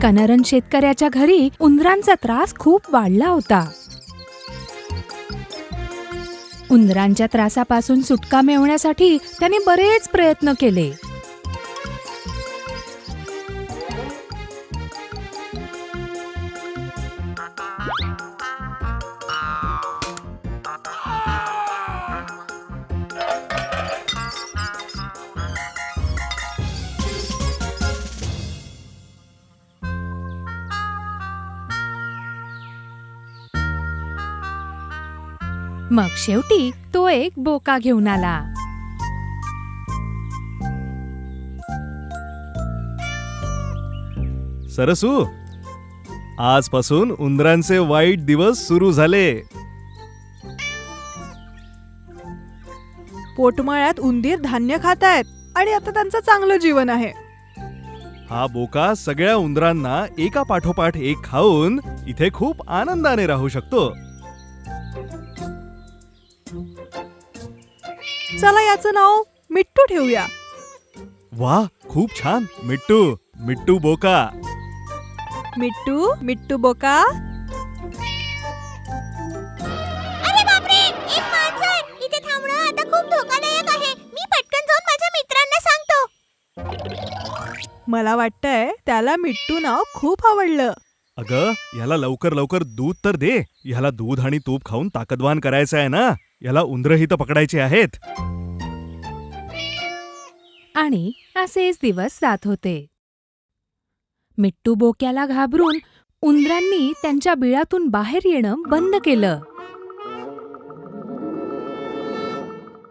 कनरन शेतकऱ्याच्या घरी उंदरांचा त्रास खूप वाढला होता. उंदरांच्या त्रासापासून सुटका मिळवण्यासाठी त्याने बरेच प्रयत्न केले. मग शेवटी तो एक बोका घेऊन आला. सरसू, आजपासून उंदरांचे वाईट दिवस सुरू झाले. पोटमाळ्यात उंदीर धान्य खातायत आणि आता त्यांचं चांगलं जीवन आहे. हा बोका सगळ्या उंदरांना एका पाठोपाठ एक खाऊन इथे खूप आनंदाने राहू शकतो. चला याचं नाव मिट्टू ठेवूया. वा, खूप छान. मिट्टू, मिट्टू बोका. मिट्टू, मिट्टू बोका. अरे बापरे, एक मांजर! इथे थांबणं आता खूप धोकादायक आहे. मी पटकन जाऊन माझ्या मित्रांना सांगतो. मला वाटतंय त्याला मिट्टू नाव खूप आवडलं. अगं, ह्याला लवकर लवकर दूध तर दे. ह्याला दूध आणि तूप खाऊन ताकदवान करायचं आहे ना. याला उंदरही तर पकडायचे आहेत. आणि असेच दिवस जात होते. मिट्टू बोक्याला घाबरून उंदरांनी त्यांच्या बिळातून बाहेर येणं बंद केलं.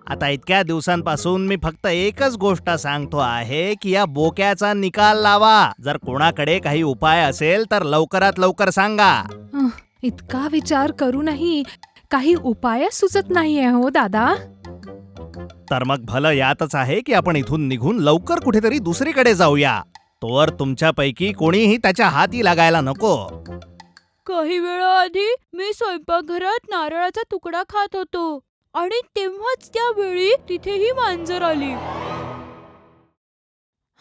आता इतक्या दिवसांपासून मी फक्त एकच गोष्ट सांगतो आहे की या बोक्याचा निकाल लावा. जर कोणाकडे काही उपाय असेल तर लवकरात लवकर सांगा. इतका विचार करूनही काही उपायच सुचत नाहीये हो दादा. तर मग भलं यातच आहे की आपण इथून निघून लवकर कुठेतरी दुसरीकडे जाऊया. तोवर तुमच्यापैकी कोणीही त्याच्या हाती लागायला नको. काही वेळा आधी मी स्वयंपाकघरात नारळाचा तुकडा खात होतो आणि तेव्हाच त्यावेळी तिथेही मांजर आली.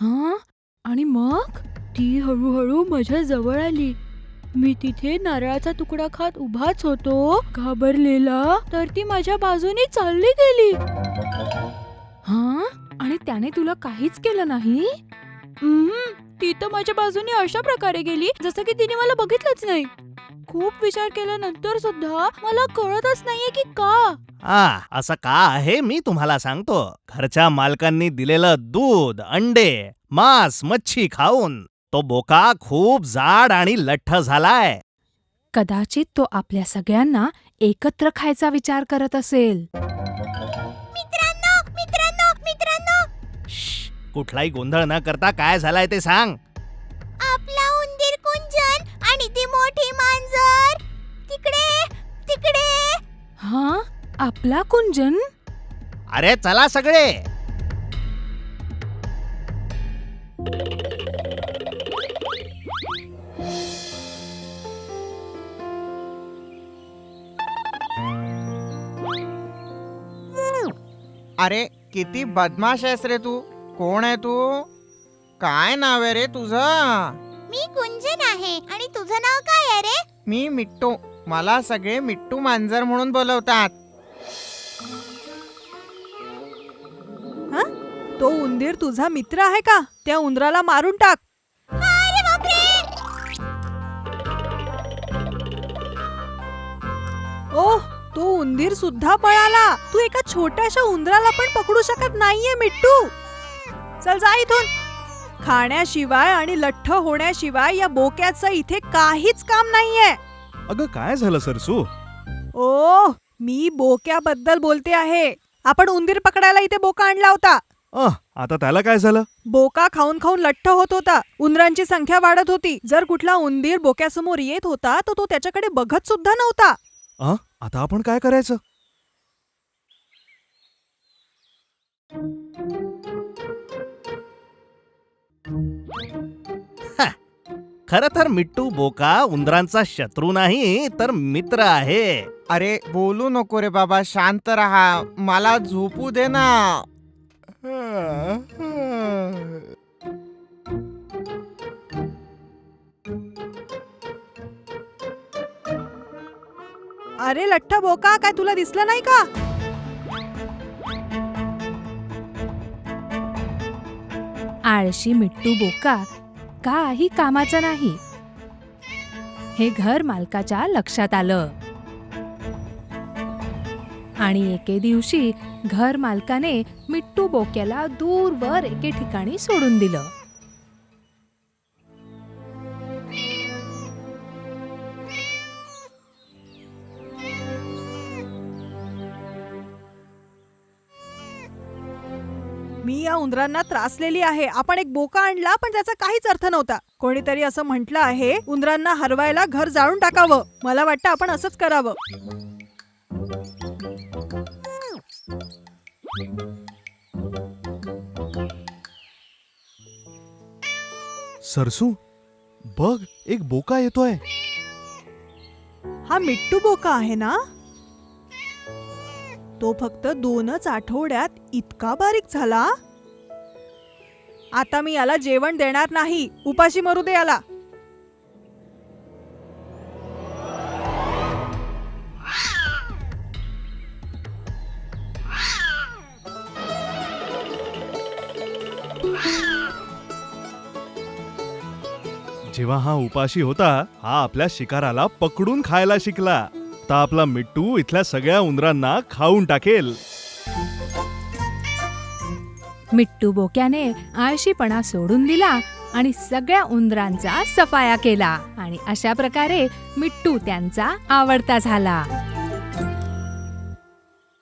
हा, आणि मग ती हळूहळू माझ्या जवळ आली. मी तिथे नारळाचा तुकडा खात उभाच होतो, घाबरलेला, तर ती माझ्या बाजूने चालली गेली. हा, आणि त्याने तुला काहीच केलं नाही? ती तर माझ्या बाजूने अशा प्रकारे गेली जसं की तिने मला बघितलंच नाही. खूप विचार केल्यानंतर सुद्धा मला कळतच नाहीये की का. असं का आहे मी तुम्हाला सांगतो. घरच्या मालकांनी दिलेलं दूध, अंडे, मांस, मच्छी खाऊन तो बोका खूप जाड आणि लठ्ठ झालाय. कदाचित तो आपल्या सगळ्यांना एकत्र खायचा विचार करत असेल. मित्रांनो, मित्रांनो, मित्रांनो! कुठलाही गोंधळ न करता काय झालाय ते सांग. आपला उंदीर कुंजन आणि ती मोठी मांजर तिकडे तिकडे. हा, आपला कुंजन? अरे चला सगळे. अरे किती बदमाश आहेस रे तू. कोण आहे तू? काय नाव आहे रे तुझं? मी कुंजन आहे आणि तुझं नाव काय आहे रे? मी मिट्टू. मला सगळे मिट्टू मांजर म्हणून बोलवतात. तो उंदीर तुझा मित्र आहे का? त्या उंदराला मारून टाक. अरे बापरे! ओह, तो उंदीर सुद्धा पळाला. तू एका छोट्याशा उंदराला पण पकडू शकत नाहीये मिट्टू. चल जा इथून. खाण्याशिवाय आणि लठ्ठ होण्याशिवाय या बोक्याचं इथे काहीच काम नाहीये. अगं, काय झालं सरसू? ओह, मी बोक्याबद्दल बोलते आहे. आपण उंदीर पकडायला इथे बोका आणला होता. आता त्याला काय झालं? बोका खाऊन खाऊन लठ्ठ होत होता. उंदरांची संख्या वाढत होती. जर कुठला उंदीर बोक्यासमोर येत होता तर तो त्याच्याकडे बघत सुद्धा नव्हता. आता आपण काय करायचं? खरं तर मिट्टू बोका उंदरांचा शत्रू नाही तर मित्र आहे. अरे बोलू नको रे बाबा, शांत राहा. मला झोपू दे ना. अरे लठ्ठ बोका, काय तुला दिसलं नाही का? आळशी मिट्टू बोका काही कामाचा नाही हे घर मालकाच्या लक्षात आलं आणि एके दिवशी घर मालकाने मिट्टू बोक्याला दूरवर एके ठिकाणी सोडून दिलं. मी या उंदरांना त्रासलेली आहे. आपण एक बोका आणला पण त्याचा काहीच अर्थ नव्हता. कोणीतरी असं म्हटलं आहे, उंदरांना हरवायला घर जाळून टाकावं. मला वाटतं आपण असंच करावं. सरसू बघ, एक बोका येतोय. हा मिट्टू बोका आहे ना? तो फक्त 2च आठवड्यात इतका बारीक झाला. आता मी याला जेवण देणार नाही. उपाशी मरू दे याला. जेव्हा हा उपाशी होता, हा आपल्या शिकाराला पकडून खायला शिकला. आता आपला मिट्टू इथल्या सगळ्या उंदरांना खाऊन टाकेल. मिट्टू बोक्याने आळशीपणा सोडून दिला आणि सगळ्या उंदरांचा सफाया केला आणि अशा प्रकारे मिट्टू त्यांचा आवडता झाला.